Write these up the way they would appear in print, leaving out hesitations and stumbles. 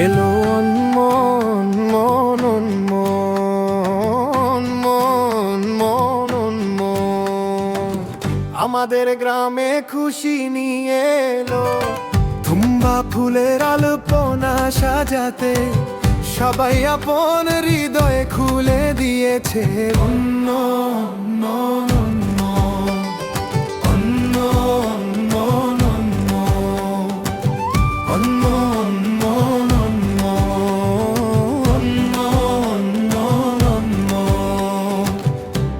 এলো অনমন মন অনমন মন মন অনমন। আমাদের গ্রামে খুশি নিয়ে এলো তুম্বা ফুলের আলপনা সাজাতে, সবাই আপন হৃদয়ে খুলে দিয়েছে অন্য অন্য অন্য অন্য অন্য অন্য অন্য অন্য অন্য।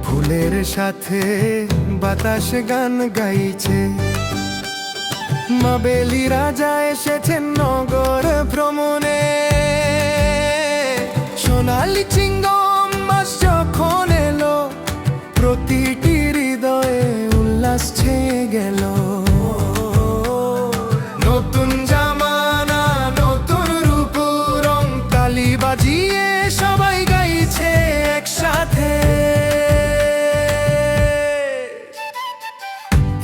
ফুলের সাথে বাতাস গান গাইছে, মা বেলি রাজা এসেছেন নগর ভ্রমণে। সোনালি চিংগম মাস যখন এলো, প্রতিটি হৃদয়ে উল্লাস ছেয়ে গেল। নতুন জামানা নতুন রূপ রং, তালি বাজিয়ে সবাই গাইছে একসাথে।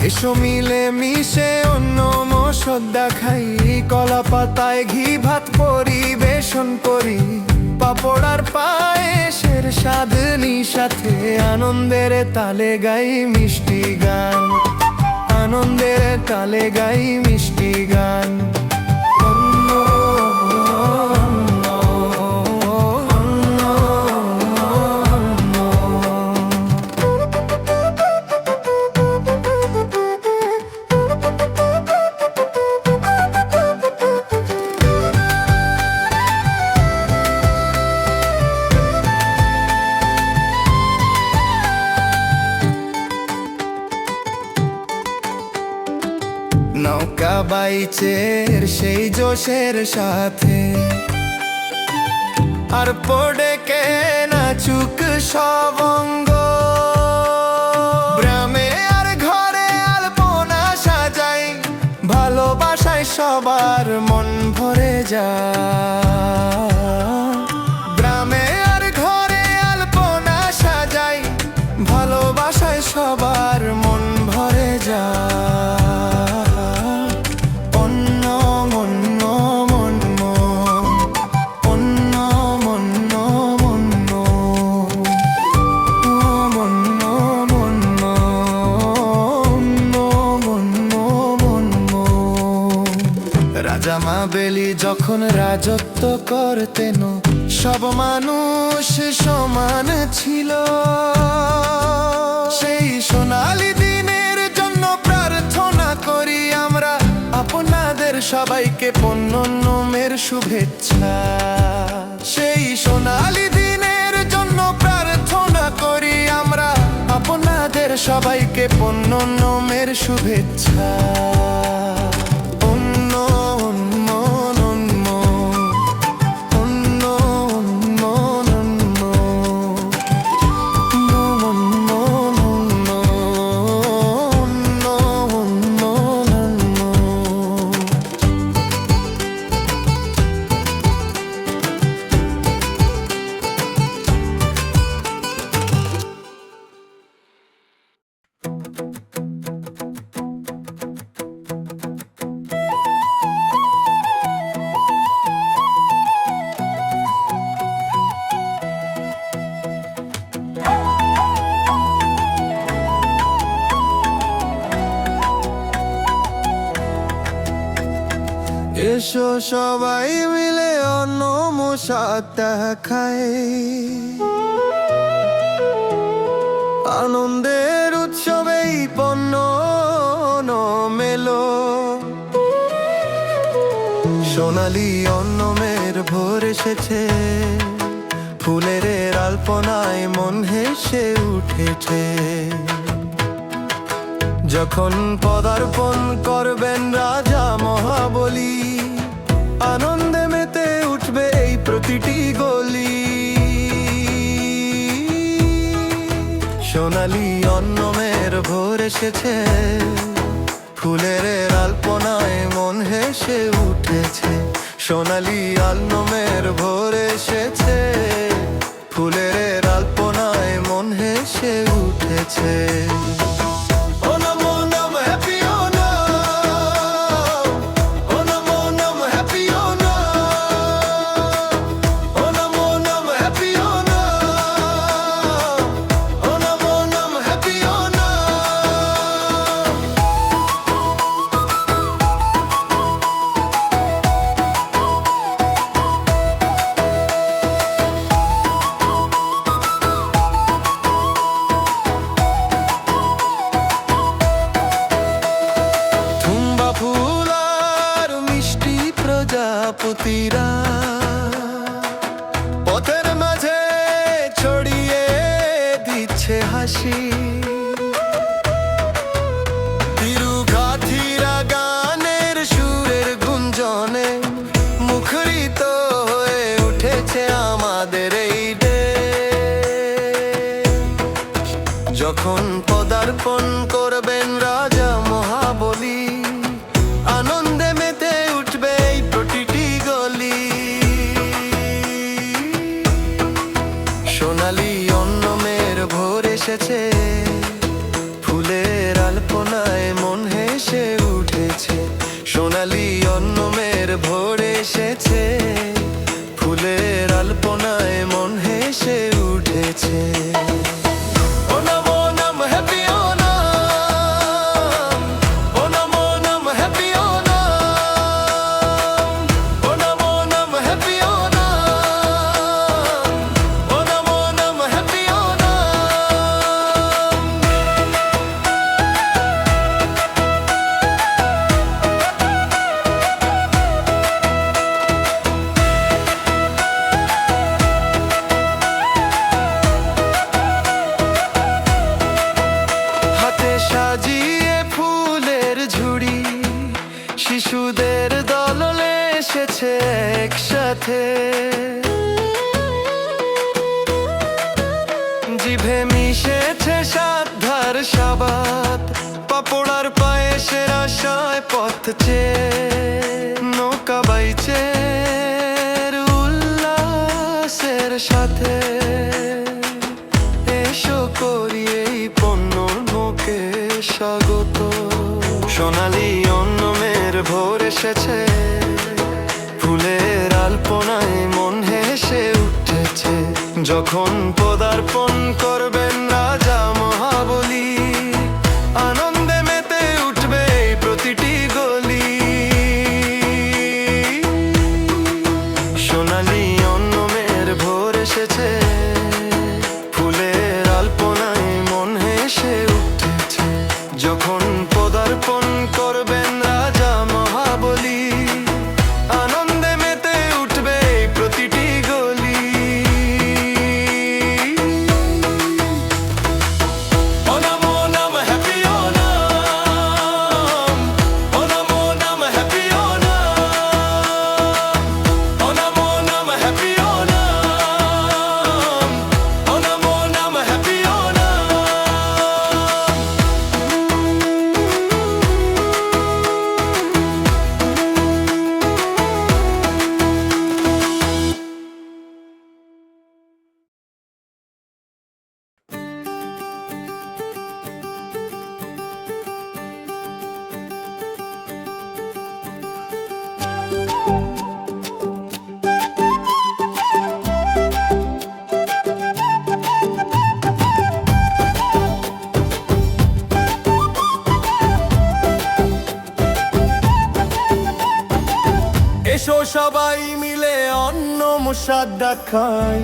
এসো মিলে মিশে অন্য মশদ্দা খাই, কলা পাতায় ঘি ভাত পরিবেশন করি। পাপড় আর পায়েসের স্বাদ নিশাতে, আনন্দের তালে গাই মিষ্টি গান, আনন্দের তালে গাই মিষ্টি গান। নৌকা বাইচের সেই জোশের সাথে, আর পড়ে কে নাচুক সব অঙ্গ। গ্রামে আর ঘরে আলপনা সাজাই, ভালোবাসায় সবার মন ভরে যায়। গ্রামে আর ঘরে আলপনা সাজাই, ভালোবাসায় সবার মন ভরে যায়। রাজা মা বেলি যখন রাজত্ব করতেন, সব মানুষ সমান ছিল। সেই সোনালি দিনের জন্য প্রার্থনা করি আমরা, আপনাদের সবাইকে পুণ্যমের শুভেচ্ছা। সেই সোনালি দিনের জন্য প্রার্থনা করি আমরা, আপনাদের সবাইকে পুণ্যমের শুভেচ্ছা। এসো সবাই মিলে অন্য মশাতা খাই, আনন্দের উৎসবেই পণ্য মেলো। সোনালি অন্নমের ভোর এসেছে, ফুলের আলপনায় মন হেসে উঠেছে। যখন পদার্পণ করবেন রাজা মহাবলী, আনন্দে মেতে উঠবে এই প্রতিটি গলি। সোনালি অন্নমের ভোর এসেছে, ফুলের আলপনায় মন হেসে উঠেছে। সোনালি অন্নমের ভোর এসেছে, ফুলের আলপনায় মন হেসে উঠেছে। পথের মাঝে ছড়িয়ে দিচ্ছে হাসি। তিরুঘাথিরা গানের সুরের গুঞ্জনে মুখরিত হয়ে উঠেছে আমাদের এই ডে। যখন পদার্পণ করবেন রাজা মহাবলী, আনন্দে মেতে উঠবে এই প্রতিটি গলি। সোনালি অন্নমের ভোর এসেছে, ফুলের আলপনায় মন হেসে উঠেছে। সোনালি অন্নমের ভোর এসেছে, ফুলের আলপনায় মন হেসে উঠেছে। সাজিয়ে ফুলের ঝুড়ি, শিশুদের দল এসেছে একসাথে। জিভে মিশেছে সাধ্যার সাবাত, পাপড়ার পায়েসের আশায় পথ চেয়ে নৌকা বাইছে উল্লাসের সাথে। এসো করি এই পণ্যর মুখে স্বাগত। সোনালি অন্নমের ভোর এসেছে, ফুলের আলপনায় মন হেসে উঠেছে। যখন পদার্পণ করবেন রাজা মহাবলী, আনন্দে মেতে উঠবে এই প্রতিটি গলি। সোনালি অন্নমের ভোর এসেছে, ফুলের আলপনায় মন হেসে উঠেছে। যখন পদার্পণ করবেন রাজা মহাবলী, আনন্দে মেতে উঠবে প্রতিটি গলি। এসো সবাই মিলে অন্ন মুসাদ্দা খাই,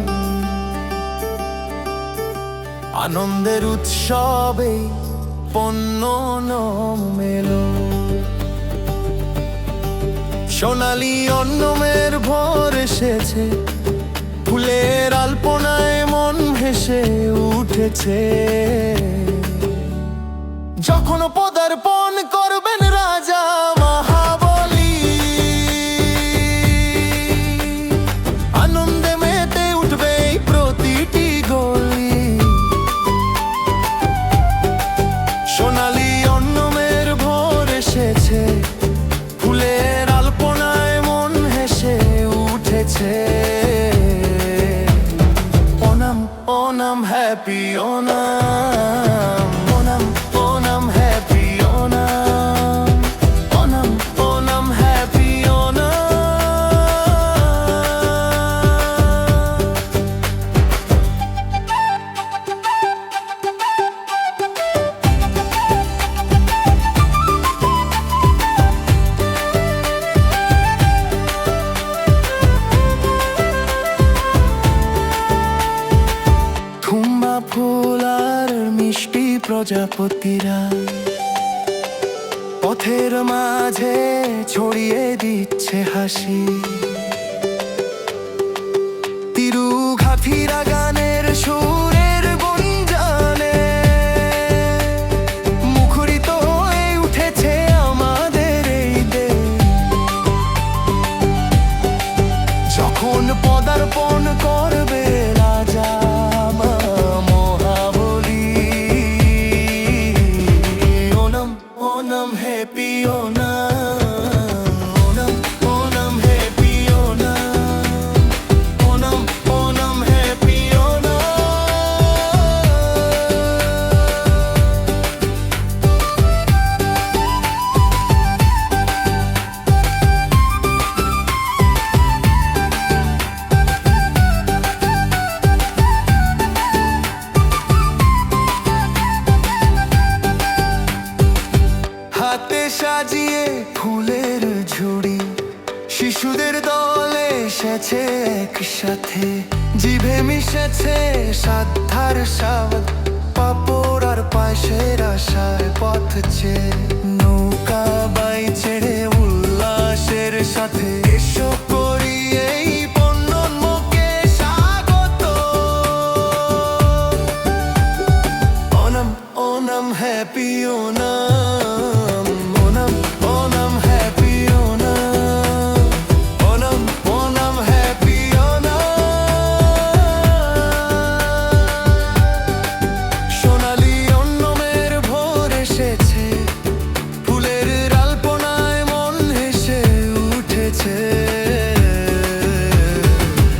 আনন্দের উৎসবে পণ্য মেলো। সোনালি অন্নমের ভোর এসেছে, ফুলের আলপনায় মন হেসে উঠেছে। যখন পদার্পণ করবেন রাজা মহাবলী, আনন্দে মেতে উঠবে প্রতিটি গলি। সোনালি অন্নমের ভোর এসেছে, ফুলের আলপনায় মন হেসে উঠেছে। Onam Onam happy Onam, Onam Onam happy Onam, Onam Onam happy Onam. ফুল আর মিষ্টি প্রজাপতিরা পথের মাঝে ছড়িয়ে দিচ্ছে হাসি। যখন পদার্পণ করবে রাজা Mahabali. Onam Onam happy Onam, Onam Onam happy Onam, Onam Onam happy Onam. হাতে সাজিয়ে ফুলের ঝুড়ি, শিশুদের দলে এসেছে একসাথে, জিভে মিশেছে সাধ্যার স্বাদ, পাঁপড় আর পায়েসের আশায় পথ চেয়ে নৌকা বাই ছেড়ে উল্লাসের সাথে এসো করি এই পণ্যন্মুখে স্বাগত। Onam Onam happy Onam, Onam Onam happy Onam, Onam Onam happy Onam. সোনালি অন্নমের ভোর এসেছে, ফুলের আলপনায় মন হেসে উঠেছে।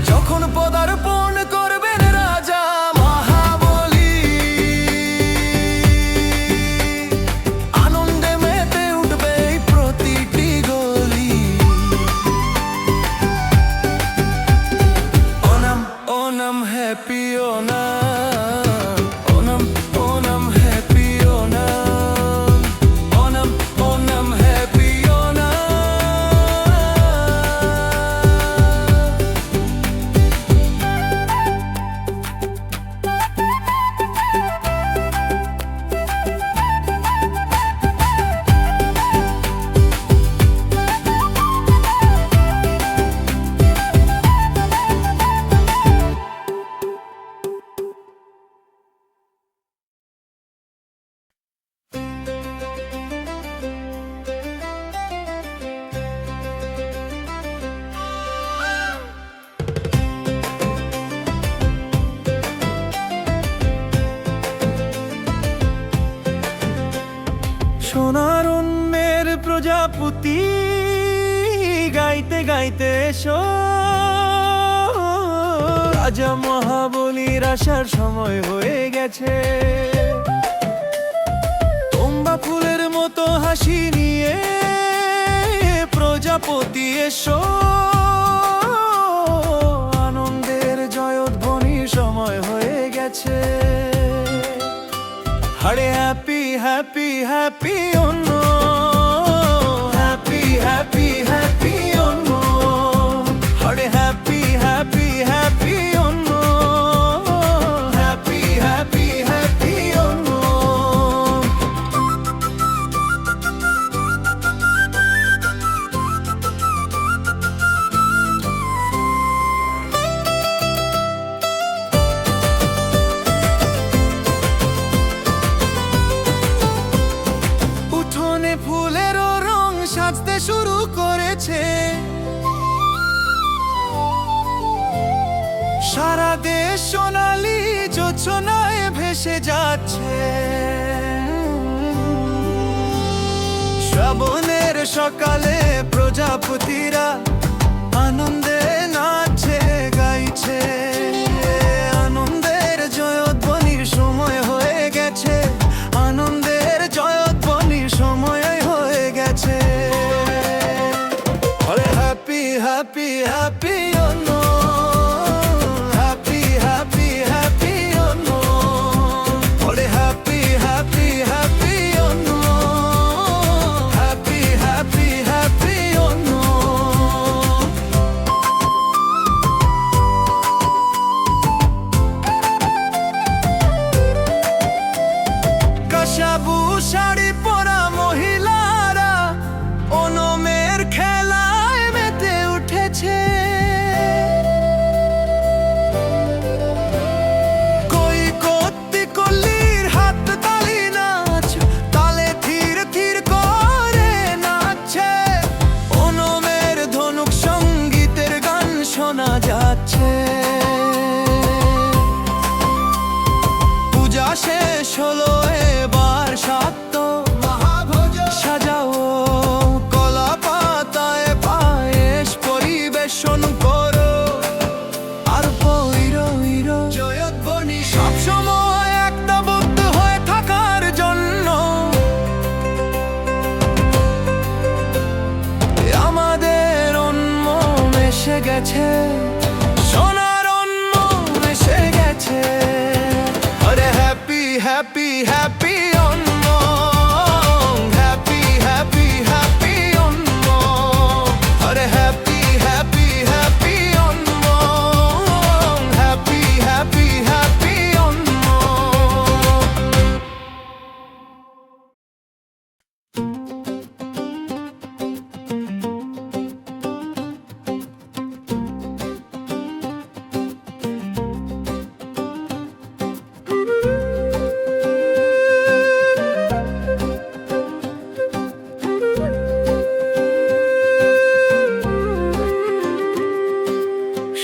যখন পদার্পণ করবেন রাজা মহাবলী, আনন্দে মেতে উঠবে এই প্রতিটি গলি। Onam Onam happy Onam, Onam Onam happy Onam, Onam Onam happy Onam. সোনার অন্যের প্রজাপতি গাইতে গাইতে এসো, রাজা মহাবলীর আসার সময় হয়ে গেছে। তোমরা ফুলের মতো হাসি নিয়ে প্রজাপতি এসো, আনন্দের জয়ধ্বনির সময় হয়ে গেছে। আরে হ্যাপি হ্যাপি হ্যাপি অন্য, হ্যাপি হ্যাপি হ্যাপি অন্য, আরে হ্যাপি হ্যাপি হ্যাপি অন্য, হ্যাপি হ্যাপি হ্যাপি অন্য। উঠোনে ফুলেরও রং সাজতে শুরু করেছে, সারা দেশ সোনালি জোছনায় ভেসে যাচ্ছে। শ্রাবণের সকালে প্রজাপতিরা আনন্দে নাচে গাইছে, আনন্দের জয়ধ্বনির সময় হয়ে গেছে, আনন্দের জয়ধ্বনির সময় হয়ে গেছে। আরে হ্যাপি হ্যাপি হ্যাপি অন্য, হ্যাপি হ্যাপি হ্যাপি অন্য, আরে হ্যাপি হ্যাপি হ্যাপি অন্য, হ্যাপি হ্যাপি হ্যাপি অন্য। কাশাবু শাড়ি পরা মহিলারা ওনমের খেলায় মেতে উঠেছে। যাচ্ছে। পূজা শেষ হলো, এবার সাত্য মহাভোজ সাজাও, কলা পাতায় পায়েস পরিবেশন করো। আর পইরো জয়ধ্বনি সবসময় একতাবদ্ধ হয়ে থাকার জন্য। আমাদের অন্ম এসে গেছে, সোনার অন্ম এসে গেছে। আরে হ্যাপি হ্যাপি হ্যাপি অন্ন, হ্যাপি হ্যাপি হ্যাপি অন্ন। আরে হ্যাপি হ্যাপি হ্যাপি অন্ন, হ্যাপি হ্যাপি হ্যাপি অন্ন।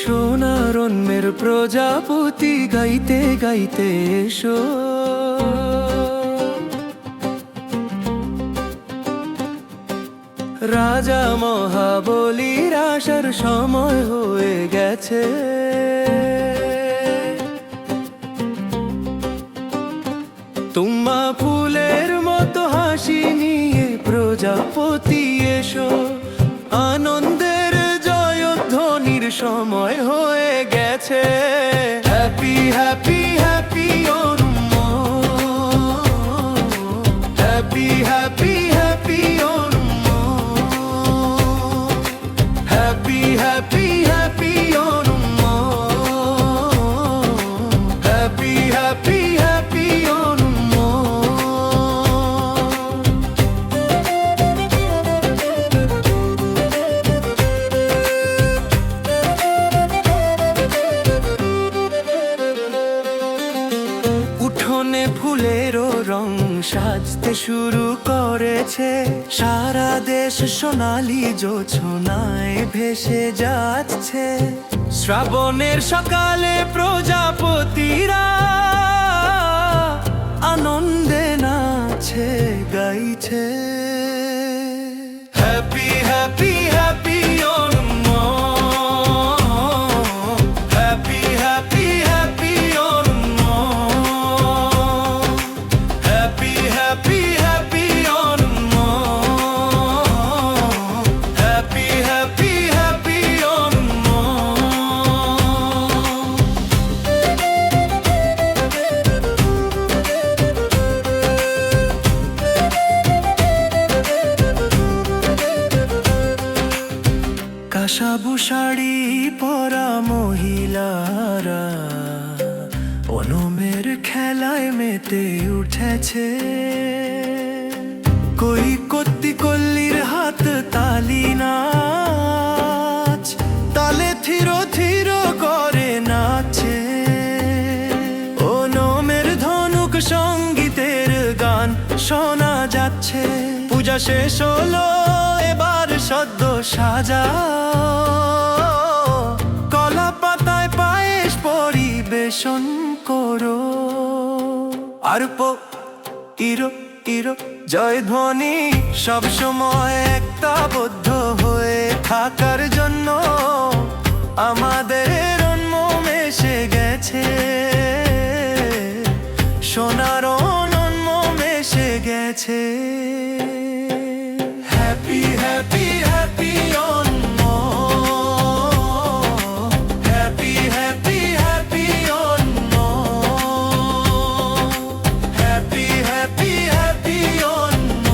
সোনার অন্যের প্রজাপতি গাইতে গাইতে এসো। রাজা মহাবলীর আসার সময় হয়ে গেছে। তোমা ফুলের মতো হাসি নিয়ে প্রজাপতি এসো। আনন্দের জয়ধ্বনির সময় হয়ে গেছে। হ্যাপি হ্যাপি হ্যাপি অন্ন, হ্যাপি হ্যাপি হ্যাপি অন্ন, হ্যাপি হ্যাপি হ্যাপি অন্ন, হ্যাপি হ্যাপি হ্যাপি অন্ন। উঠোনে ফুলেরও রং সাজতে শুরু করেছে। সারা দেশ সোনালি জোছনায় ভেসে যাচ্ছে। শ্রাবণের সকালে প্রজাপতিরা আনন্দে নাচে গাইছে। হ্যাপি হ্যাপি হ্যাপি অন্ন, হ্যাপি হ্যাপি হ্যাপি অন্ন, হ্যাপি হ্যাপি হ্যাপি অন্ন, হ্যাপি হ্যাপি হ্যাপি অন্ন। কাসাবু শাড়ি পরা মহিলারা ওনমের খেলায় মেতে উঠেছে। কই কত্তি কল্লির হাত তালি নাচ, তালে থির থির করে নাচে। ওনমের ধনুক সঙ্গীতের গান শোনা যাচ্ছে। পূজা শেষ হলো, এবার সদ্য সাজাও, কলা পাতায় পায়েস পরিবেশন করো। আর ইরো ইরো জয়ধ্বনি সবসময় একতাবদ্ধ হয়ে থাকার জন্য। আমাদের অন্ম এসে গেছে, সোনার অন্ম এসে গেছে। হ্যাপি হ্যাপি হ্যাপি অন্ন, হ্যাপি হ্যাপি হ্যাপি অন্ন, হ্যাপি হ্যাপি হ্যাপি অন্ন,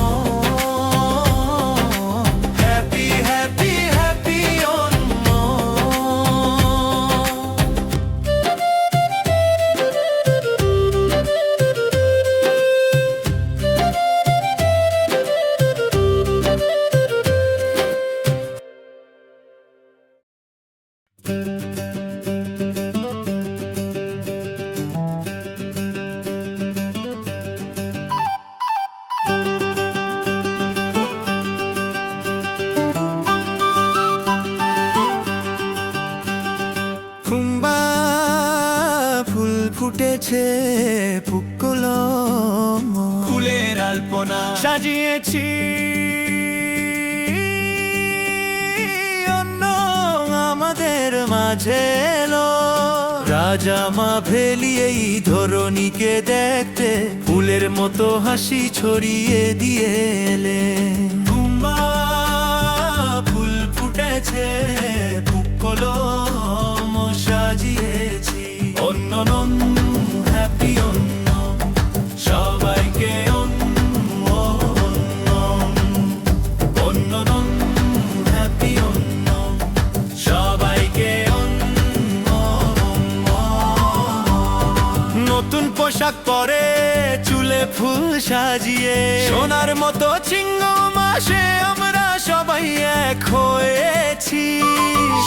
হ্যাপি হ্যাপি হ্যাপি অন্ন। ফুটেছে পুক্কলম, ফুলের আলপনা সাজিয়েছি অন্য আমাদের মাঝে এলো। রাজা মাভেলি এই ধরণীকে দেখতে ফুলের মতো হাসি ছড়িয়ে দিয়ে এলে। কুম্বা ফুল ফুটেছে পুক্কলম সাজিয়েছি অন্য হ্যাপি অন্য সবাইকে অন্য অন্য হ্যাপি অন্য সবাইকে অন্য। নতুন পোশাক পরে চুলে ফুল সাজিয়ে সোনার মতো চিংড়ি মাসে আমরা সবাই এক হয়েছি।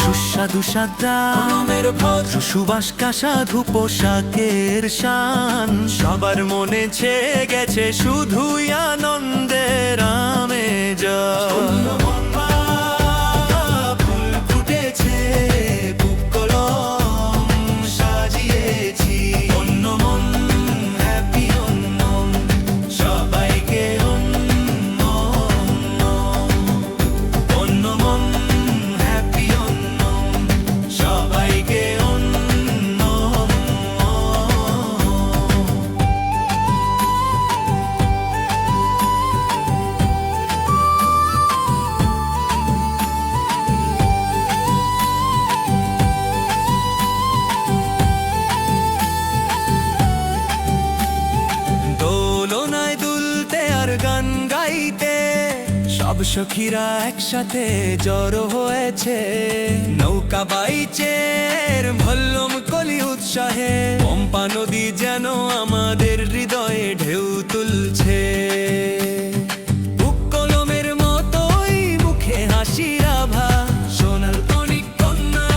সুস্বাদু সাদামের ভদ্র সুবাস কাসাধু পোশাকের শান সবার মনে ছেয়ে গেছে শুধুই আনন্দের আমেজ। ফুল ফুটেছে পুক্কলম সাজিয়েছি অন্য মন হ্যাপি অন্য সবাইকে অন্য অন্য মন হ্যাপি অন্য সবাইকে অন্য। দোলনায় দুলতে আর গান গাইতে সব সখীরা একসাথে জড়ো হয়েছে। নৌকা বাইচের ভল্লম কলি উৎসাহে পম্পা নদী যেন আমাদের হৃদয়ে ঢেউ তুলছে। পুক্কলমের মতোই মুখে হাসির আভা সোনাল তনিক কন্যা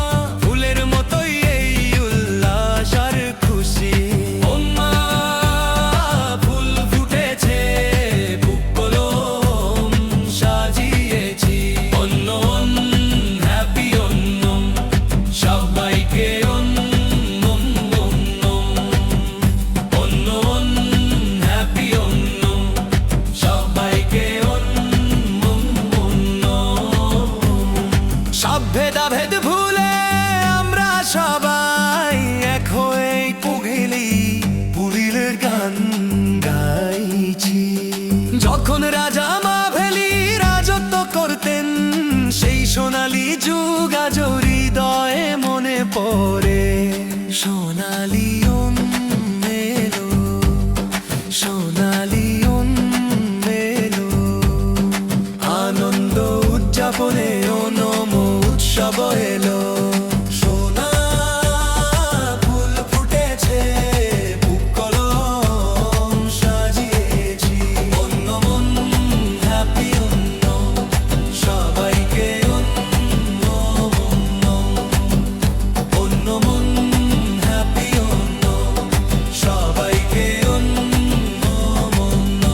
ফুলের মতোই এই উল্লাস আর খুশি। ওম্মা ফুল ফুটেছে পুক্কলম সাজিয়েছি অন্য হ্যাপি অন্য সবাইকে অন্য অন্য হ্যাপি অন্য সবাইকে অন্য অন্য। সব ভেদাভেদ ভুলে আমরা সবাই এক হয়ে পুগিলি পুরীর গান গাইছি। যখন রাজা মাভেলি রাজত্ব করতেন সেই সোনালী যুগ আজ হৃদয়ে মনে পড়ে। সোনালী মেলো সোনালী মেলো আনন্দ উদযাপনে অনম উৎসব এলো। সোনা ফুল ফুটেছে পুক্কলম সাজিয়েছি অন্য মন হ্যাপি অন্য সবাইকে অন্য অন্য মন হ্যাপি অন্য সবাইকে অন্য অন্য।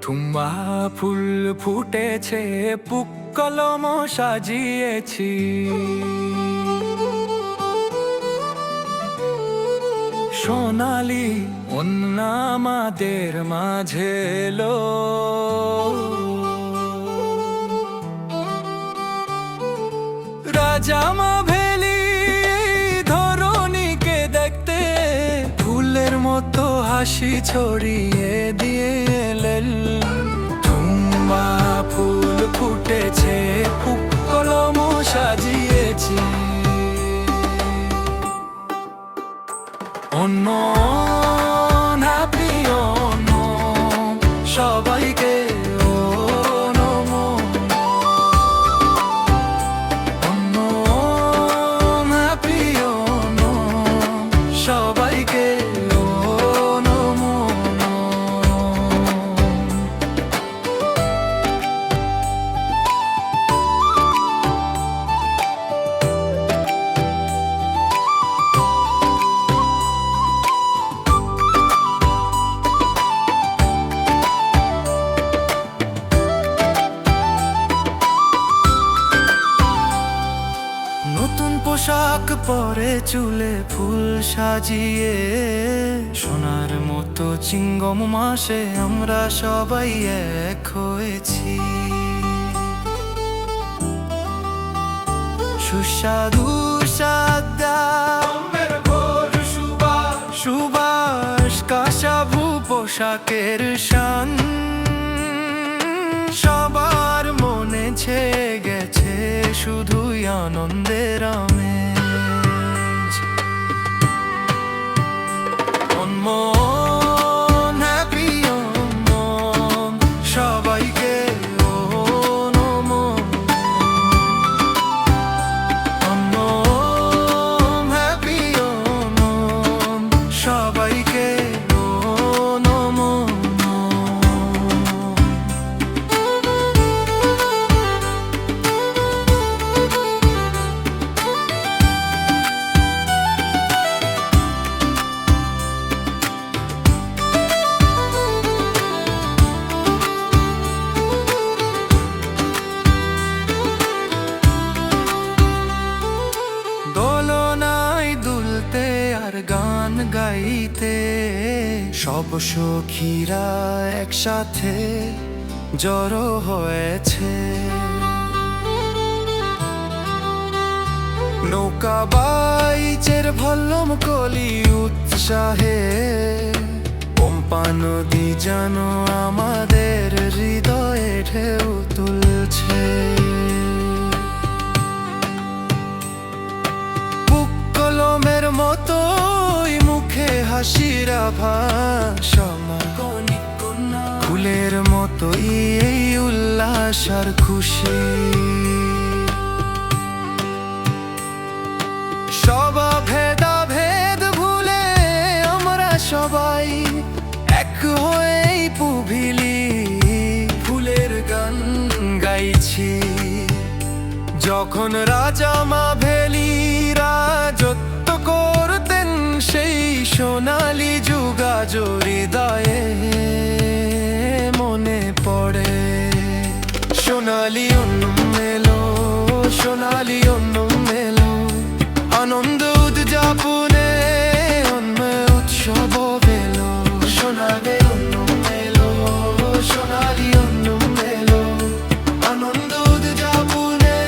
তুম্বা ফুল ফুটেছে পুক্কলম সাজিয়েছি সোনালি অন্য আমাদের মাঝে এলো। রাজা মাভেলি ধরণীকে দেখতে ফুলের মতো হাসি ছড়িয়ে দিয়ে এলেন। তুম্বা ফুল ফুটেছে পুক্কলম সাজিয়েছি অন্য হ্যাপি অন্য সবাইকে অন্য চুলে ফুল সাজিয়ে, সোনার মতো চিঙ্গম মাসে আমরা সবাই এক হয়েছি। সুস্বাদু সাদা সুবাস কাশাভু পোশাকের শান সবার মনে ছেয়ে গেছে শুধুই আনন্দের আমেজ। মন হ্যাপি মন সবাইকে ও নমন। মন হ্যাপি মন সবাইকে ও নমন। দোলনায় দুলতে আর গান গাইতে সব সখীরা একসাথে জড়ো হয়েছে। নৌকা বাইচের ভল্লম কলি উৎসাহে, পম্পা নদী যেন আমাদের হৃদয়ে ঢেউ তুলছে। কলমের মতোই মুখে হাসির আভাস, ফুলের মতোই এই উল্লাস আর খুশি। সব ভেদাভেদ ভুলে আমরা সবাই এক হয়েই পুভিলি ফুলের গান গাইছি। যখন রাজা মাভেলি রাজত্ব করতেন সেই সোনালি যুগা হৃদয়ে মনে পড়ে। সোনালি অন্ন এলো, সোনালি অন্ন এলো, আনন্দ উদযাপনে অন্য উৎসব এলো। সোনালি অন্ন এলো, সোনালি অন্ন এলো, আনন্দ উদযাপনে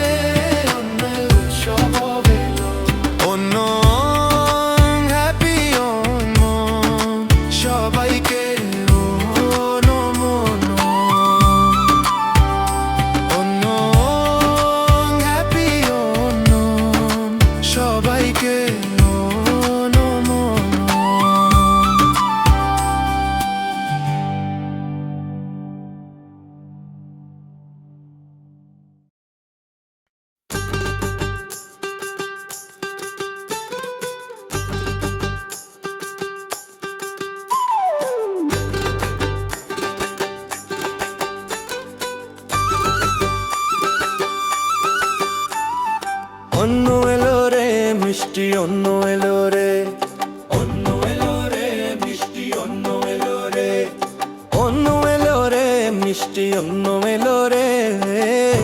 অন্য উৎসব এলো। অন্য হ্যাপি অন্য সবাইকে ও নমন। অন্য হ্যাপি অন্য সবাইকে ও নমন। অন্য এলো রে মিষ্টি অন্য এলো রে, অন্য এলো রে মিষ্টি অন্য এলো রে, অন্য এলো রে মিষ্টি অন্য এলো রে,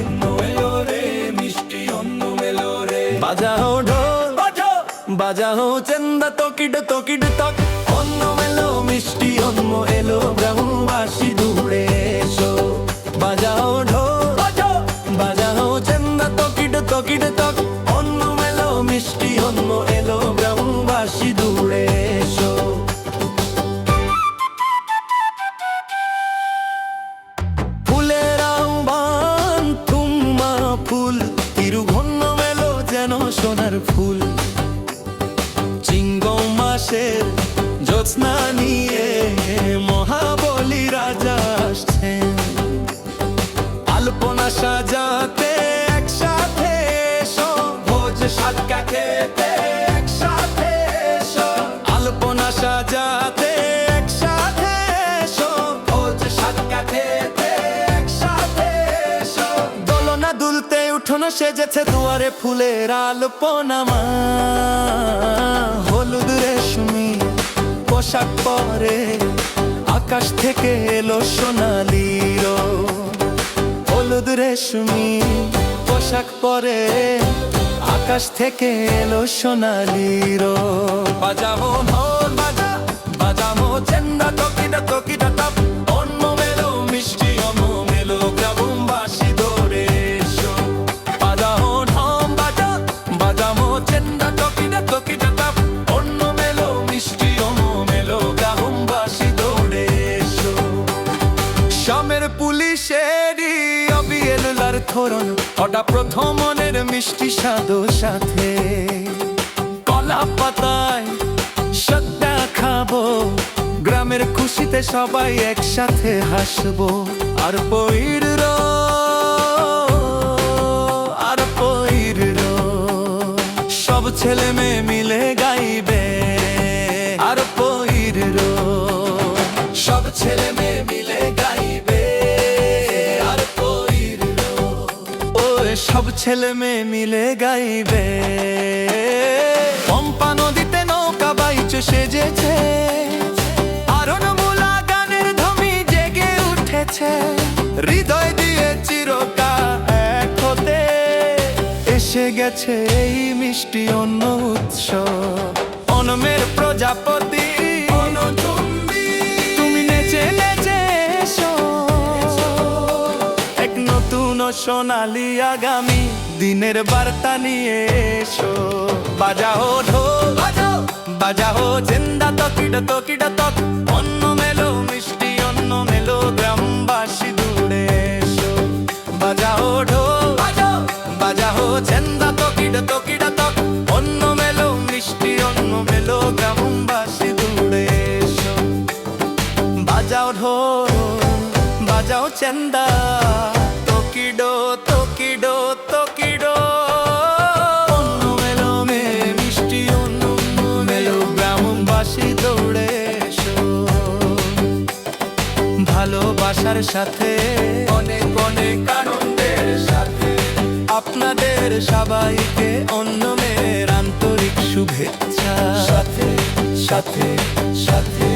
অন্য এলো রে মিষ্টি অন্য এলো রে। বাজাও ঢোল বাজাও চেন্দা তকিড তকিড তক, অন্য এলো মিষ্টি অন্য এলো গ্রামবাসী দূরে এসো। বাজাও ঢোল বাজাও চেন্দা তকিড তকিড তক, অন্য এলো মিষ্টি অন্য এলো গ্রামবাসী দূরে এসো। ফুলের আহ্বান তুমা ফুল তিরুঘন্ন মেলো যেন সোনার ফুল। চিঙ্গম মাসের জ্যোৎস্না নিয়ে মহাবলী রাজা আসছেন। আলপনা সাজাতে একসাথে এসো, ভোজ সাতকা খেতে একসাথে এসো। আলপনা সাজাতে একসাথে এসো, ভোজ সাতকা খেতে একসাথে এসো। দোলনা দুলতে উঠোনো সেজেছে দুয়ারে ফুলের আলপনা মা। হলুদ রেশমি পোশাক পরে আকাশ থেকে এলো সোনালি রোদ। হলুদ রেশমি পোশাক পরে আকাশ থেকে এলো সোনালি রোদ। বাজাবো ঢোল বাজা, বাজাবো চেন্দা টকিটা টকিটা টপ, অন্য মেলো মিষ্টি অন্য মেলো গ্রামবাসী দৌড়ে এসো। বাজাবো ঢোল বাজা, বাজাবো চেন্দা টকিটা টকিটা টপ, অন্য মেলো মিষ্টি অন্য মেলো গ্রামবাসী দৌড়ে এসো। শামের পুলিশেরই অবিয়েলার ধরন, ওটা প্রথম মনের মিষ্টি স্বাদো সাথে। কলা পাতায় সদ্যা খাবো, গ্রামের খুশিতে সবাই একসাথে হাসবো। আর পইর আর পইর সব ছেলে মেয়ে মিলে গাইবে। আর পইর সব ছেলে মেয়ে মিলে গাইবে। আর পইর সব ছেলে মেয়ে মিলে গাইবে। পম্পা নদীতে নৌকা বাইচে সেজেছে, আরণমূলা গানের ধ্বনি জেগে উঠেছে। হৃদয় দিয়ে চিরকাল এক হতে এসে গেছে এই মিষ্টি অন্য উৎসব। অনমের প্রজাপতি তুমি নেচে নেচে এসো, এক নতুন সোনালি আগামী দিনের বার্তা নিয়ে এসো। বাজাও ঢোল বাজাও, বাজাও চেন্দা টকিটা টকিটা টক, অন্য মেলো মিষ্টি অন্য মেলো গ্রামবাসী দূরে এসো। বাজাও ঢোল বাজাও, বাজাও চেন্দা টকিটা টকিটা টক, অন্য মেলো মিষ্টি অন্য মেলো গ্রামবাসী দূরে এসো। বাজাও ঢোল বাজাও চেন্দা টকিডো টকিডো টকিডো, অন্য মেলো মে মিষ্টি অন্য মেলো গ্রামবাসী দৌড়ে এসো। ভালোবাসার সাথে অনেক অনেক আনন্দের সাথে আপনাদের সবাইকে অন্য মেয়ের আন্তরিক শুভেচ্ছা। সাথে সাথে সাথে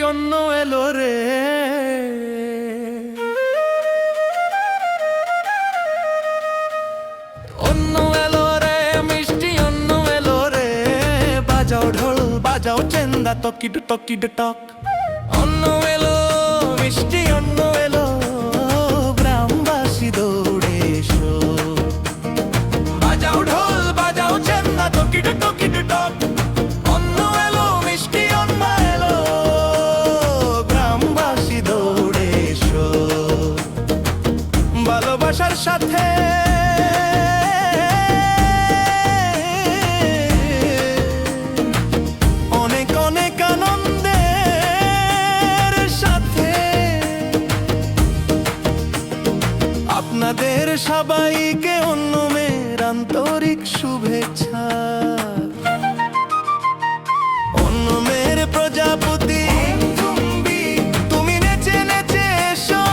অন্য এলো রে। অন্য এলো রে মিষ্টি অন্য এলো রে। বাজাও ঢোল বাজাও চেন্দা টকিড টকিড টক, অন্য এলো মিষ্টি অন্য এলো গ্রামবাসী দৌড়ে এসো। বাজাও ঢোল বাজাও চেন্দা টকিড টকিড টক, অন্য এলো মিষ্টি অন্য এলো গ্রামবাসী দৌড়ে এসো। ভালোবাসার সাথে অনেক অনেক আনন্দের সাথে আপনাদের সবাইকে অন্য মেয়ের আন্তরিক শুভেচ্ছা। অন্য মেয়ের প্রজাপতি তুমি নেচে নেচে এসো,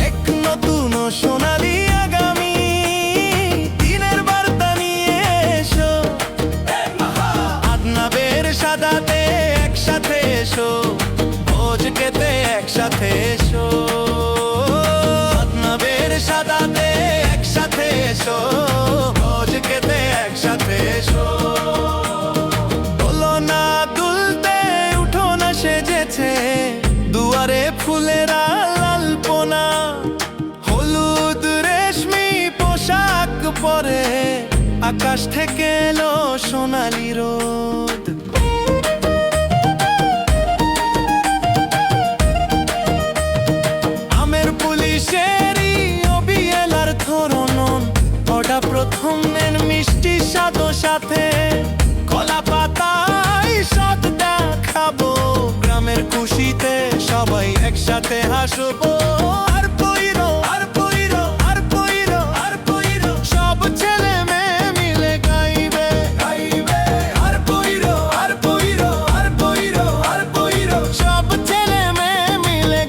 এক নতুন সোনালি আগামী দিনের বার্তা নিয়ে এসো। আদনাবের সাদাতে একসাথে এসো, ভোজ খেতে একসাথে এসো। আদনাবের সাদাতে একসাথে এসো, ভোজ খেতে একসাথে এসো। দোলনা দুলতে উঠোনা সেজেছে, দুয়ারে ফুলেরা লালপনা, হলুদ রেশমি পোশাক পরে আকাশ থেকে এলো সোনালি রোদ। আমের পুলিশেরই অবিয়েলার ধরন, ওটা প্রথম মিষ্টি স্বাদো সাথে। কলা পাতায় সদ্যা খাবো, গ্রামের খুশিতে সবাই একসাথে হাসবো। আর পইরো আর পইরো আর পইরো আর পইরো সব ছেলে মেয়ে মিলে গাইবে গাইবে। আর পইরো আর পইরো আর পইরো আর পইরো সব ছেলে মেয়ে মিলে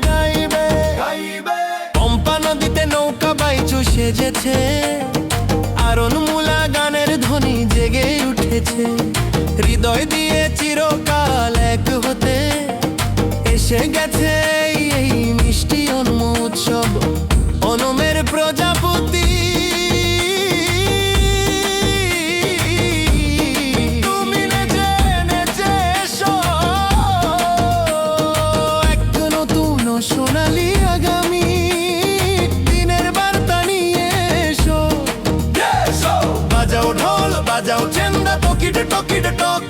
সন্ধ্যা টকিটে টকিটে টক,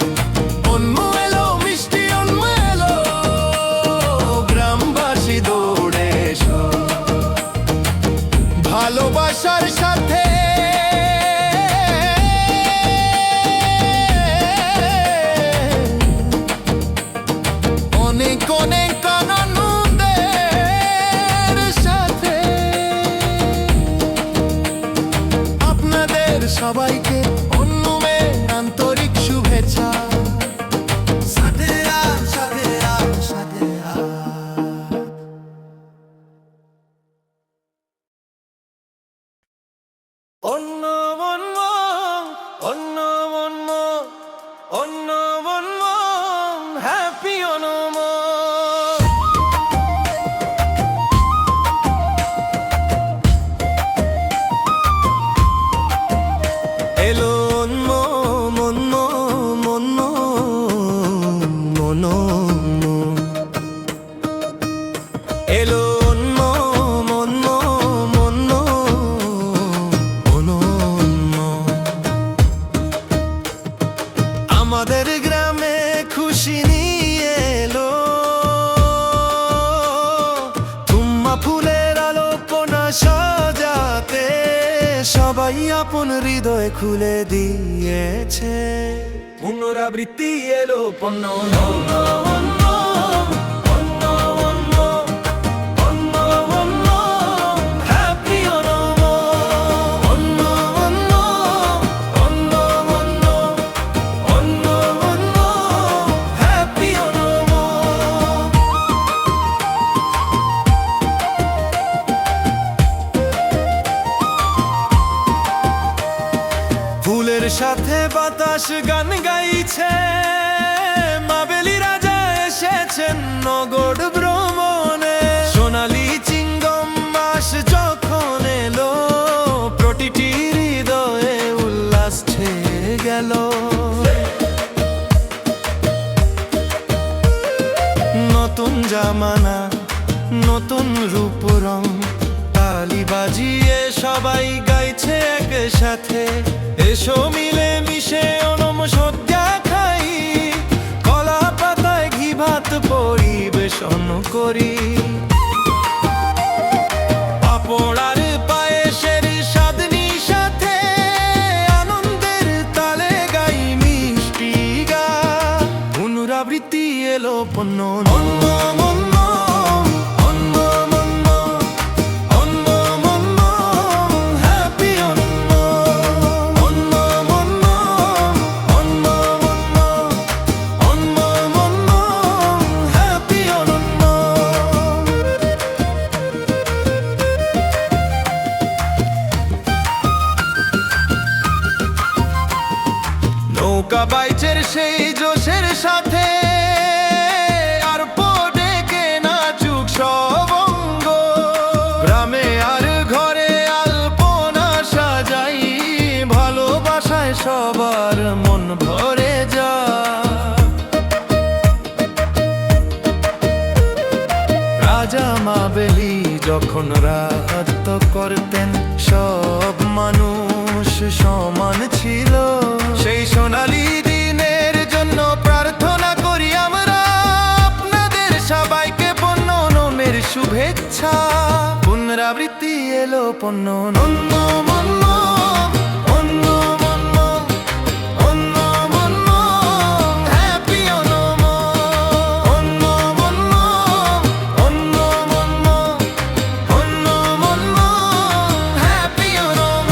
অন্য এলো মিষ্টি অন্য এলো, গ্রামবাসী দৌড়ে এসো ভালোবাসার সাথে। অনেক অনেক আনন্দের সাথে আপনাদের সবাইকে অন্যমে আন্তরিক শুভেচ্ছা। সাথে আ, সাথে আ, সাথে আ। অন্য অন্য অন্য অন্য অন্য অন্য হ্যাপি অনম। এলো অন্য মন্য মন্য মনো, এলো অন্য মন্য মন্য মনো। আমাদের গ্রামে খুশি নিয়ে এলো তুম্মা ফুলের আলোপনা সাজাতে, সবাই আপন হৃদয় খুলে দিয়েছে। পুনরাবৃত্তি এলো পণ্য অন্য অন্য অন্য অন্য অন্য অন্য হ্যাপি অনম। অন্য অন্য অন্য অন্য অন্য অন্য হ্যাপি অনম। ফুলের সাথে বাতাস গান গাইছে, মাবেলি রাজা এসেছেন নগর ভ্রমণে। সোনালি চিঙ্গম মাস যখন এলো, প্রতিটি হৃদয়ে উল্লাস ছেয়ে গেল। নতুন জামানা নতুন রূপ রং, তালি বাজিয়ে সবাই গাইছে একসাথে। এসো মিলে মিশে অনম সদ্যা খাই, কলা পাতায় ঘি ভাত পরিবেশন করি। পাপড়ার পায়েসের স্বাদনি সাথে আনন্দের তালে গাই মিষ্টি গান। পুনরাবৃত্তি এলো পণ্য অন্য অন্য অন্য অন্য অন্য অন্য হ্যাপি অন্য। অন্য অন্য অন্য অন্য অন্য অন্য হ্যাপি অন্য। নৌকা বাইচের সেই জোশের সাথে আর ডেকে নাচুক সব অঙ্গ। গ্রামে আর ঘরে আলপনা সাজাই, ভালোবাসায় সবার মন ভরে যা। রাজা মাবেলি যখন রাজত্ব করতেন, সব মানুষ সমান ছিল। সেই সোনালি দিনের জন্য প্রার্থনা করি আমরা, আপনাদের সবাইকে পণ্য নমের শুভেচ্ছা। পুনরাবৃত্তি এলো পণ্য অন্য অন্য অন্য অন্য অন্য অন্য হ্যাপি অনম। অন্য অন্য অন্য অন্য অন্য অন্য হ্যাপি অনম।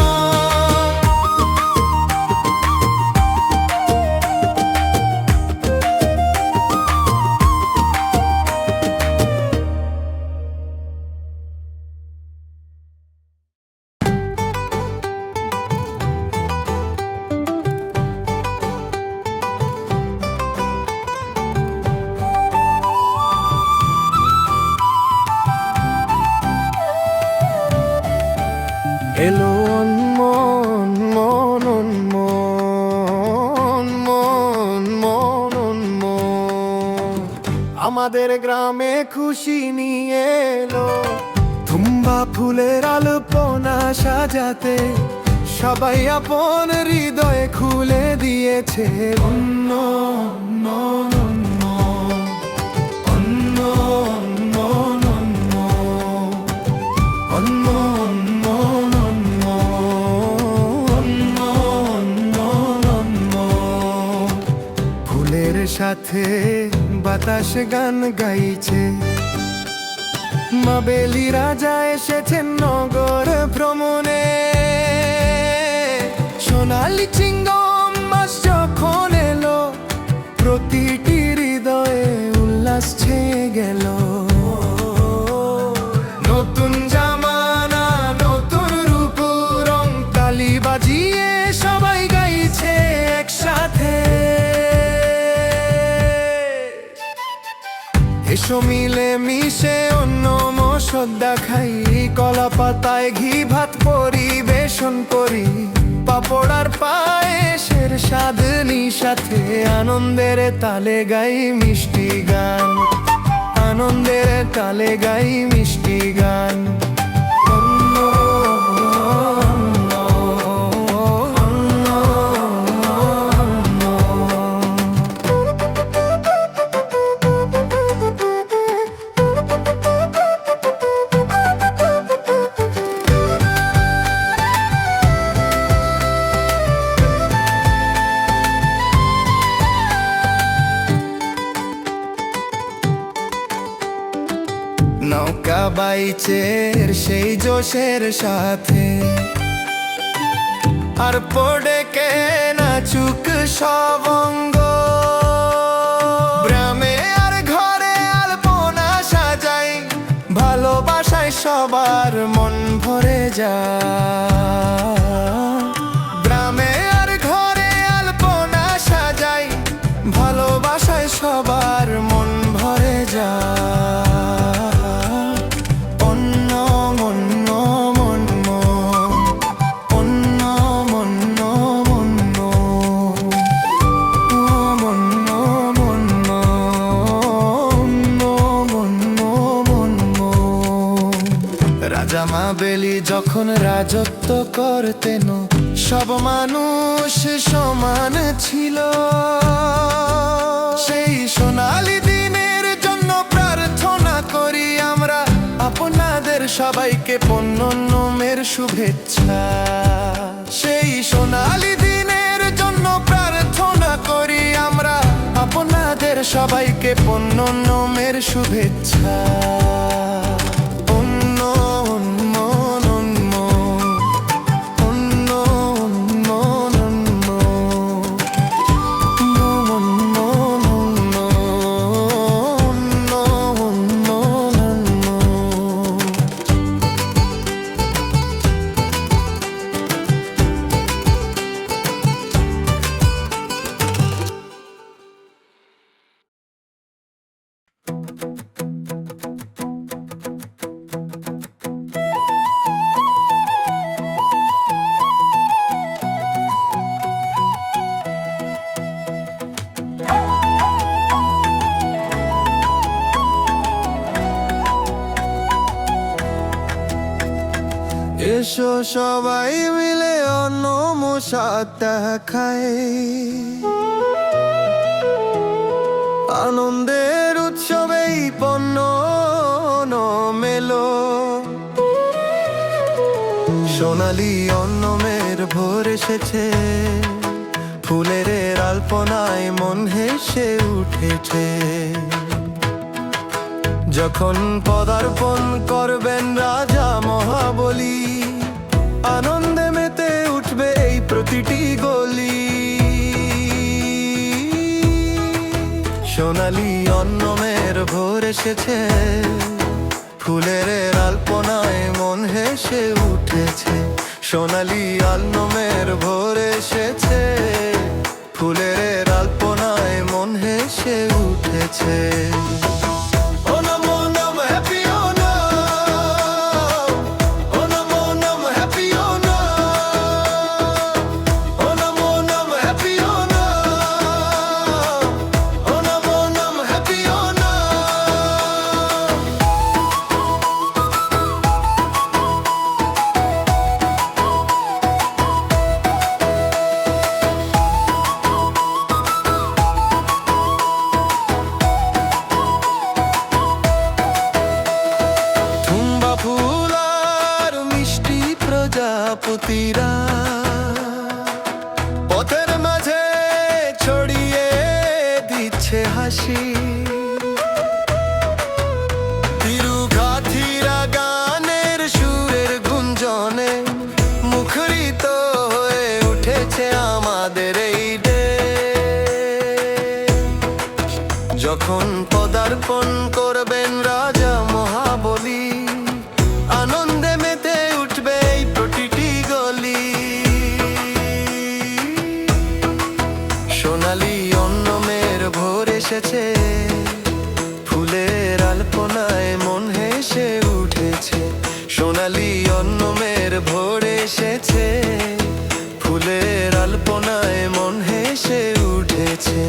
এলো মন মন মন মন মন মন, আমাদের গ্রামে খুশি নিয়ে এলো তুম্বা ফুলের আলপনা সাজাতে, সবাই আপন হৃদয়ে খুলে দিয়েছে অন্য অন্য অন্য অন্য অন্য অন্য অন্য অন্য অন্য অন্য ফুলের সাথে বাতাস গান গাইছে মাবেলি রাজা এসেছেন নগর ভ্রমণে সোনালি চিঙ্গম মাস যখন এলো প্রতিটি হৃদয়ে উল্লাস ছেয়ে গেল নতুন জামানা নতুন রূপ রং তালি বাজিয়ে সবাই গাইছে একসাথে এসো মিলে মিশে অন্য মশলা খাই কলা পাতায় ঘি ভাত পরিবেশন করি পাপড় আর পায়েসের স্বাদ সাথে আনন্দের তালে গাই মিষ্টি গান আনন্দের তালে গাই মিষ্টি গান নৌকা বাইচের সেই জোশের সাথে আর পড়ে কে নাচুক সবঙ্গ গ্রামে আর ঘরে আলপনা সাজাই ভালোবাসায় সবার মন ভরে যায় গ্রামে আর ঘরে আলপনা সাজাই ভালোবাসায় সবার মন ভরে যায় রাজা মাবেলি যখন রাজত্ব করতেন সব মানুষ সমান ছিল সেই সোনালি দিনের জন্য প্রার্থনা করি আমরা আপনাদের সবাইকে পুনর্জন্মের শুভেচ্ছা সেই সোনালি দিনের জন্য প্রার্থনা করি আমরা আপনাদের সবাইকে পুনর্জন্মের শুভেচ্ছা এসো সবাই মিলে অন্য মশাটা খাই আনন্দের উৎসবেই পণ্য মেলো সোনালি অন্নমের ভোর এসেছে ফুলের আলপনায় মন হেসে উঠেছে যখন পদার্পণ করবেন রাজা মহাবলী আনন্দে মেতে উঠবে এই প্রতিটি গলি সোনালি অন্নমের ভোর এসেছে ফুলের আলপনায় মন হেসে উঠেছে সোনালি অন্নমের ভোর এসেছে ফুলের আলপনায় মন হেসে উঠেছে উঠেছে হাসি। তিরুঘাথিরা গানের সুরের গুঞ্জনে মুখরিত হয়ে উঠেছে আমাদের এই ডে। যখন পদার্পণ করবেন রাজা মহাবলী, আনন্দে মেতে উঠবে এই প্রতিটি গলি। সোনালি অন্নমের ভোর এসেছে, ফুলের আলপনায় মন হেসে উঠেছে। সোনালি অন্নমের ভোর এসেছে, ফুলের আলপনায় মন হেসে উঠেছে।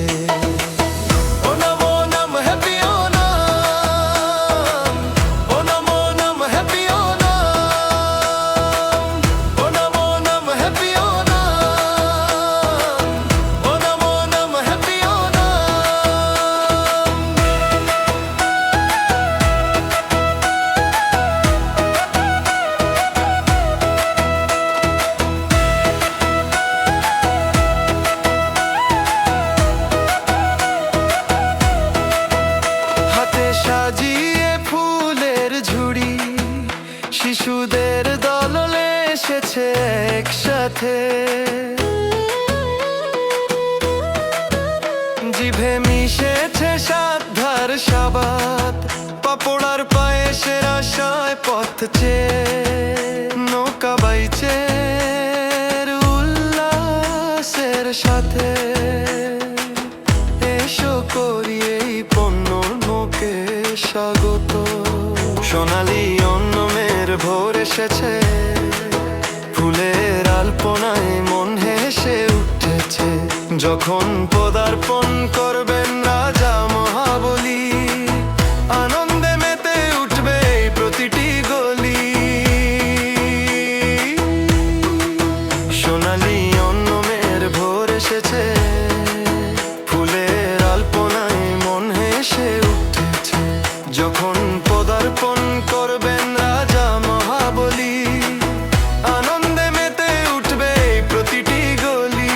সাজিয়ে ফুলের ঝুড়ি শিশুদের দলে এসেছে একসাথে। জিভে মিশেছে সাধ্যার সাবাত, পাপড়ার পায়েসের আশায় পথ চেয়ে নৌকা বাইচে উল্লাসের সাথে। এসো করি এই পণ্য নোকে স্বাগত। সোনালি অন্নমের ভোর এসেছে, ফুলের আলপনায় মন হেসে উঠেছে। যখন পদার্পণ করবেন রাজা মহাবলী, আনন্দে মেতে উঠবে এই প্রতিটি গলি। সোনালি অন্নমের ভোর এসেছে, ফুলের আলপনায় মন হেসে উঠেছে। যখন পদার্পণ করবেন রাজা মহাবলী, আনন্দে মেতে উঠবে এই প্রতিটি গলি।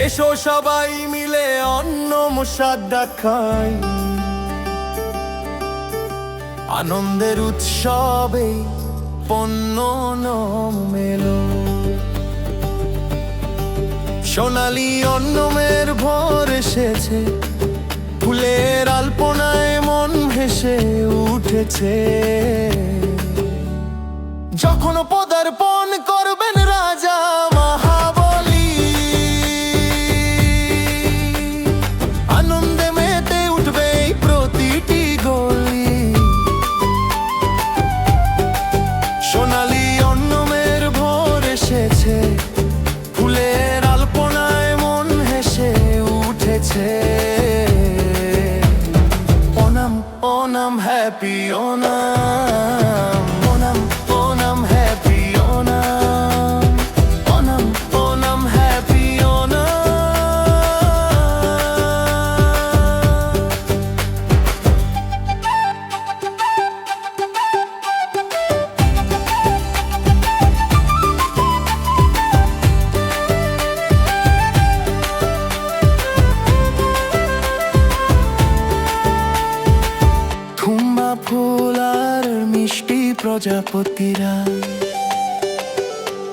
এসো সবাই মিলে অন্ন মুসাদ্দা খাই, আনন্দের উৎসবে পণ্য মেলো। সোনালি অন্নমের ভোর এসেছে, ফুলের আলপনায় মন হেসে উঠেছে। যখন পদার্পণ করবেন রাজা মহাবলী, আনন্দে মেতে উঠবে প্রতিটি গলি। সোনালি অন্নমের ভোর এসেছে, ফুলের আলপনায় মন হেসে উঠেছে। Onam Onam happy Onam, Onam Onam happy Onam, Onam Onam happy Onam. থুম্বা ফুল আর মিষ্টি প্রজাপতিরা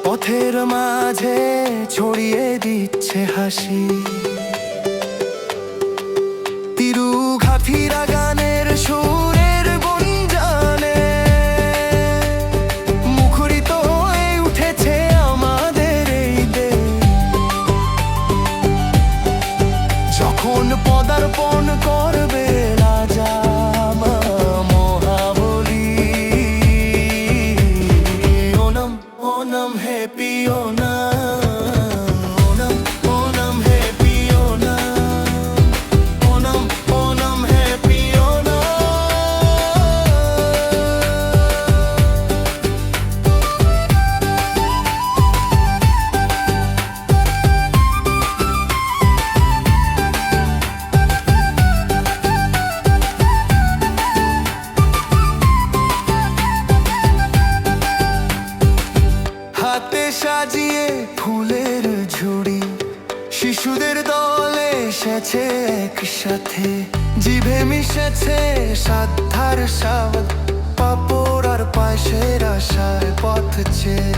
পথের মাঝে ছড়িয়ে দিচ্ছে হাসি। তিরুঘাথিরা গানের সুরের গুঞ্জনে সাজিয়ে ফুলের ঝুড়ি, শিশুদের দলে এসেছে একসাথে, জিভে মিশেছে সাধ্যার স্বাদ, পাঁপড় আর পায়েসের আশায় পথ চেয়ে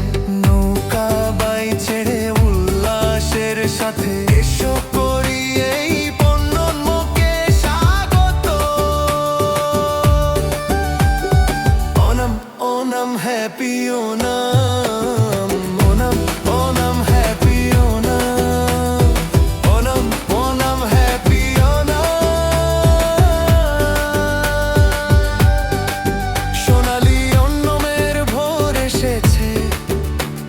নৌকা বাই ছেড়ে উল্লাসের সাথে এসো করি এই পণ্যন্মুখে স্বাগত। Onam Onam happy Onam, Onam Onam happy Onam, Onam Onam happy Onam. সোনালি অন্নমের ভোর এসেছে,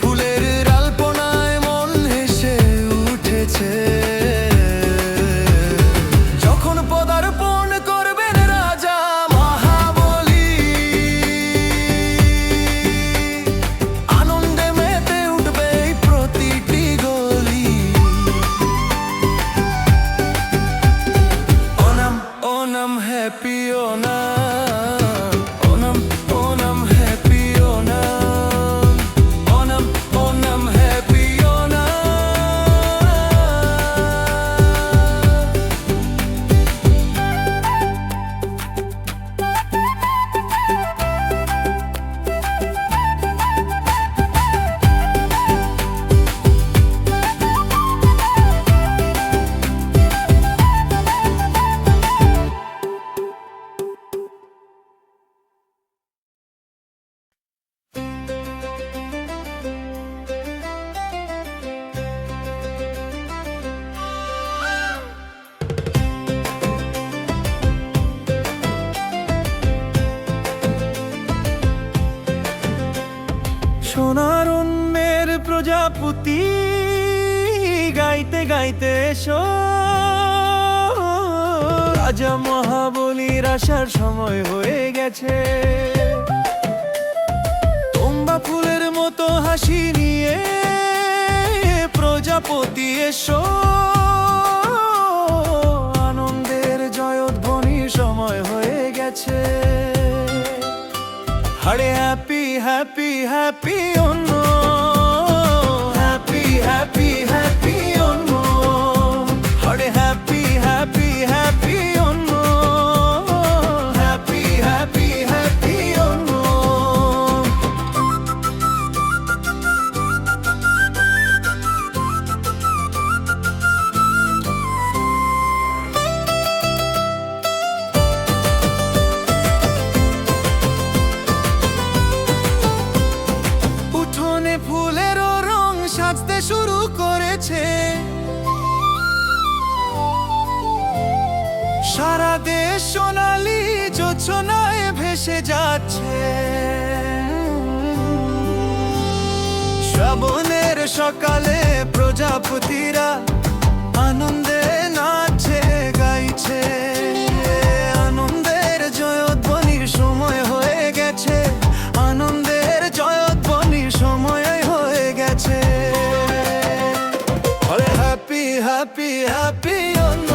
ফুলের আলপনায় মন হেসে উঠেছে। যখন পদার্পণ করবেন রাজা মহাবলী, আনন্দে মেতে উঠবে এই প্রতিটি গলি। Onam Onam happy Onam, Onam Onam happy Onam, Onam Onam happy Onam. সোনার অন্যের প্রজাপতি গাইতে গাইতে এসো, রাজা মহাবলীর আসার সময় হয়ে গেছে। তোমরা ফুলের মতো হাসি নিয়ে প্রজাপতি এসো, আনন্দের জয়ধ্বনির সময় হয়ে গেছে। আরে হ্যাপি হ্যাপি হ্যাপি অন্য, হ্যাপি হ্যাপি হ্যাপি অন্য, আরে হ্যাপি হ্যাপি হ্যাপি অন্য, হ্যাপি হ্যাপি হ্যাপি অন্য। উঠোনে ফুলেরও রং সাজতে শুরু করেছে, সারা দেশ সোনালি জোছনায় ভেসে যাচ্ছে। শ্রাবণের সকালে প্রজাপতিরা আনন্দে নাচে গাইছে, আনন্দের জয়ধ্বনির সময় হয়ে গেছে, আনন্দের জয়ধ্বনির সময় হয়ে গেছে। আরে হ্যাপি হ্যাপি হ্যাপি অন্য,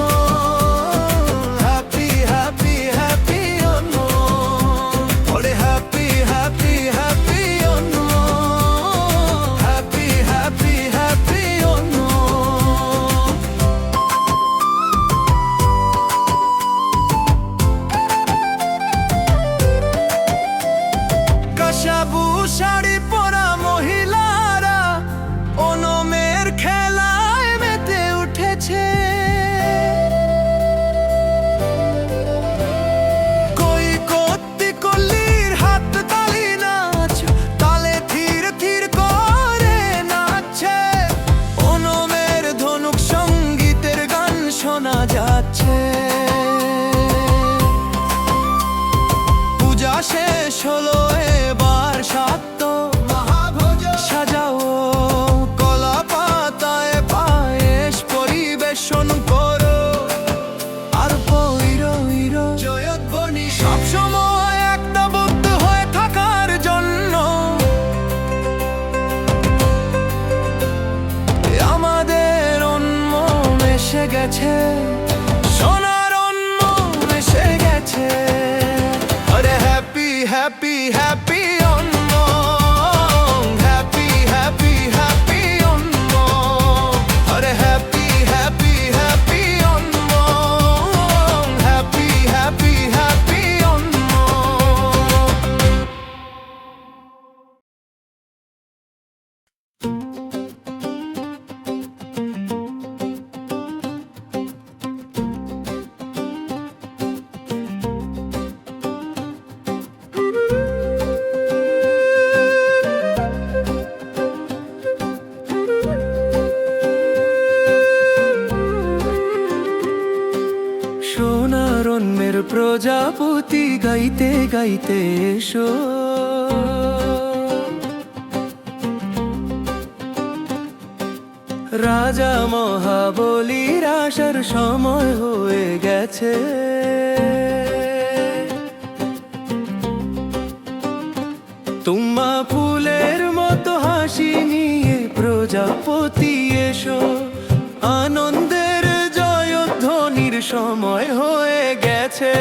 হ্যাপি হ্যাপি হ্যাপি অন্য, আরে হ্যাপি হ্যাপি হ্যাপি অন্য, হ্যাপি হ্যাপি হ্যাপি অন্য। কাশাবু শাড়ি পরা মহিলারা ওনমের খেলায় মেতে উঠেছে। কই কত্তি কল্লির হাত তালি নাচ, তালে ধীর ধীর করে নাচছে। ওনমের ধনুক সঙ্গীতের গান শোনা যাচ্ছে। পূজা শেষ হলো, এবার সাত্য মহাভোজ সাজাও, কলা পাতায় পায়েস পরিবেশন করো, আর পইরো ইরো জয়ধ্বনি সবসময় একতাবদ্ধ হয়ে থাকার জন্য। আমাদের অন্মন এসে গেছে, সোনার অন্মন এসে গেছে। আরে হ্যাপি হ্যাপি হ্যাপি অন্য, হ্যাপি হ্যাপি হ্যাপি গাইতে গাইতে এসো। রাজা মহাবলীর আসার সময় হয়ে গেছে। তোমা ফুলের মতো হাসি নিয়ে প্রজাপতি এসো। আনন্দের জয়ধ্বনির সময় হয়ে গেছে।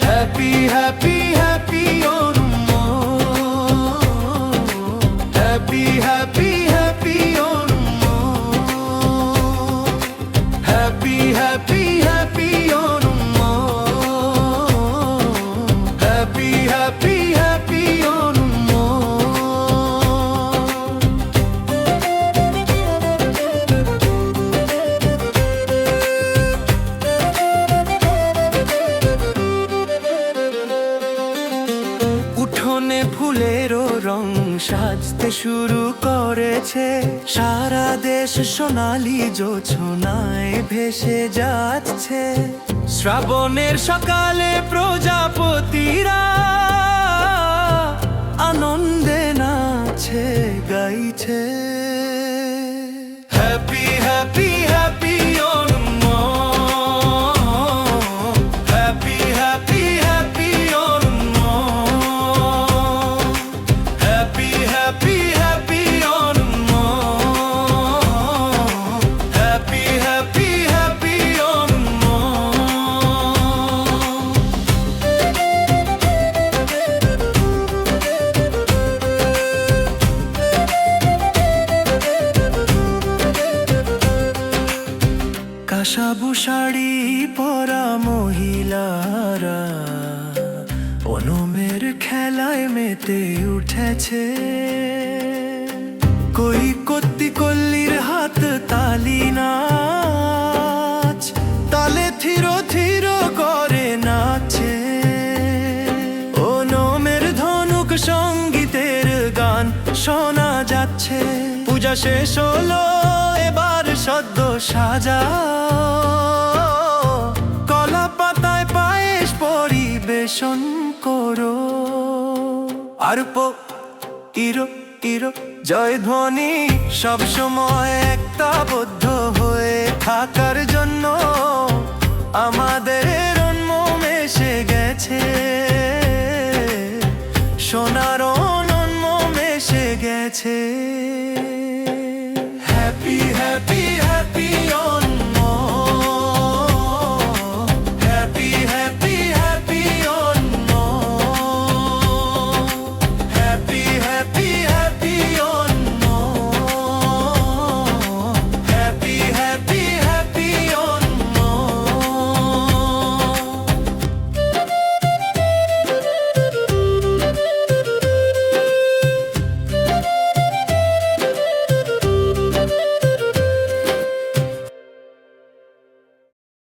হ্যাপি হ্যাপি হ্যাপি ওরম, হ্যাপি হ্যাপি হ্যাপি ওরম, হ্যাপি হ্যাপি হ্যাপি ওরম, হ্যাপি হ্যাপি হ্যাপি ওরম। উঠোনে ফুলেরও রং সাজতে শুরু করেছে। সারা দেশ সোনালি জোছনায় ভেসে যাচ্ছে। শ্রাবণের সকালে প্রজাপতিরা আনন্দে নাচে গাইছে। হ্যাপি হ্যাপি হ্যাপি ওরম, হ্যাপি হ্যাপি হ্যাপি ওরম, হ্যাপি হ্যাপি হ্যাপি ওরম, হ্যাপি হ্যাপি হ্যাপি ওরম। কাসাবু শাড়ি পরা মহিলারা ওনমের খেলায় মেতে উঠেছে। কই কত্তি কল্লির হাত তালি নাচ, তালে থির থির করে নাচে। ওনমের ধনুক সঙ্গীতের গান শোনা যাচ্ছে। পূজা শেষ হলো, এবার সদ্য সাজাও। কলা পাতায় পায়েস পরিবেশন করো। আর ইরো ইরো জয়ধ্বনি সব সময় একতাবদ্ধ হয়ে থাকার জন্য আমাদের অন্মম এসে গেছে। সোনার অন্মম এসে গেছে।